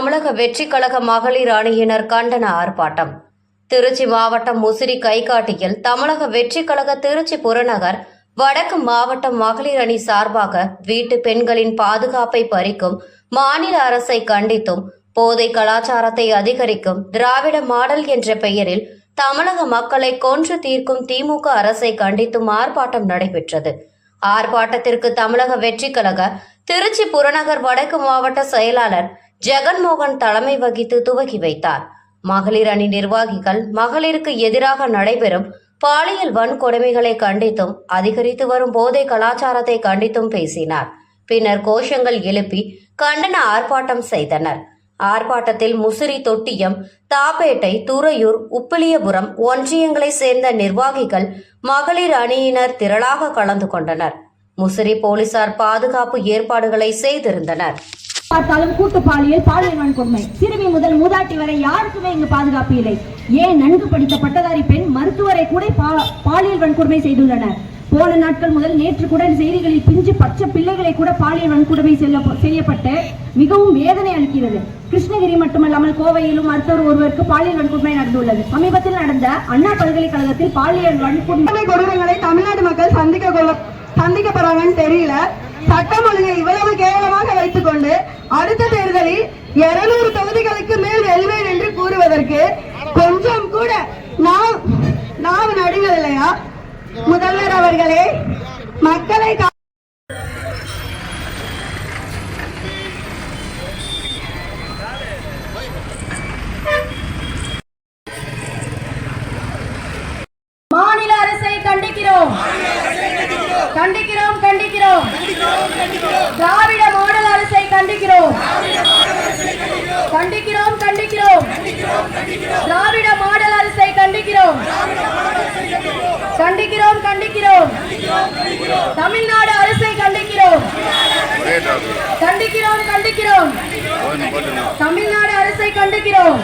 தமிழக வெற்றிக் கழக மகளிர் அணியினர் கண்டன ஆர்ப்பாட்டம். திருச்சி மாவட்டம் முசிறி கைகாட்டியில் தமிழக வெற்றிக் கழக திருச்சி புறநகர் வடக்கு மாவட்ட மகளிர் அணி சார்பாக வீட்டு பெண்களின் பாதுகாப்பை பறிக்கும் மாநில அரசை கண்டித்தும் போதை கலாச்சாரத்தை அதிகரிக்கும் திராவிட மாடல் என்ற பெயரில் தமிழக மக்களை கொன்று தீர்க்கும் திமுக அரசை கண்டித்தும் ஆர்ப்பாட்டம் நடைபெற்றது. ஆர்ப்பாட்டத்திற்கு தமிழக வெற்றிக் கழக திருச்சி புறநகர் வடக்கு மாவட்ட செயலாளர் ஜெகன்மோகன் தலைமை வகித்து துவக்கி வைத்தார். மகளிர் அணி நிர்வாகிகள் மகளிருக்கு எதிராக நடைபெறும் பாலியல் வன்கொடுமைகளை கண்டித்தும் அதிகரித்து வரும் போதை கலாச்சாரத்தை கண்டித்தும் பேசினார். பின்னர் கோஷங்கள் எழுப்பி கண்டன ஆர்ப்பாட்டம் செய்தனர். ஆர்ப்பாட்டத்தில் முசிறி தொட்டியம், தாப்பேட்டை, துறையூர், உப்பிலியபுரம் ஒன்றியங்களை சேர்ந்த நிர்வாகிகள் மகளிர் அணியினர் திரளாக கலந்து கொண்டனர். முசிறி போலீசார் பாதுகாப்பு ஏற்பாடுகளை செய்திருந்தனர். பார்த்தாலும் கூட்டு பாலியல் வன்கொடுமை, சிறுமி முதல் மூதாட்டி வரை யாருக்குமே இங்கு பாதுகாப்பு இல்லை. ஏன் நன்கு படித்த பட்டதாரி பெண் மருத்துவரை கூட பாலியல் வன்கொடுமை செய்துள்ளனர். போன நாட்கள் முதல் நேற்று கூட செய்திகளில் பிஞ்சு பச்சை பிள்ளைகளை கூட பாலியல் வன்கொடுமை செய்யப்பட்டு மிகவும் வேதனை அளிக்கிறது. கிருஷ்ணகிரி மட்டுமல்லாமல் கோவையிலும் மருத்துவர் ஒருவருக்கு பாலியல் வன்கொடுமை நடந்துள்ளது. சமீபத்தில் நடந்த அண்ணா பல்கலைக்கழகத்தில் பாலியல் வன்கொடுமை கொடுமைகளை தமிழ்நாடு மக்கள் சந்திக்கப்படுறாங்கன்னு தெரியல. சட்டம் ஒழுங்கை இவ்வளவு கேவலமாக வைத்துக் கொண்டு அடுத்த தேர்தலில் 200 தொகுதிகளுக்கு மேல் வெல்வேன் என்று கூறுவதற்கு கொஞ்சம் கூட நாம் நடுவதில்லையா? முதல்வர் அவர்களே, மக்களை மாநில அரசை கண்டிக்கிறோம். திராவிட மாடல் அரசை கண்டிக்கிறோம். திராவிட மாடல் அரசை கண்டிக்கிறோம். தமிழ்நாடு அரசை கண்டிக்கிறோம். தமிழ்நாடு அரசை கண்டிக்கிறோம்.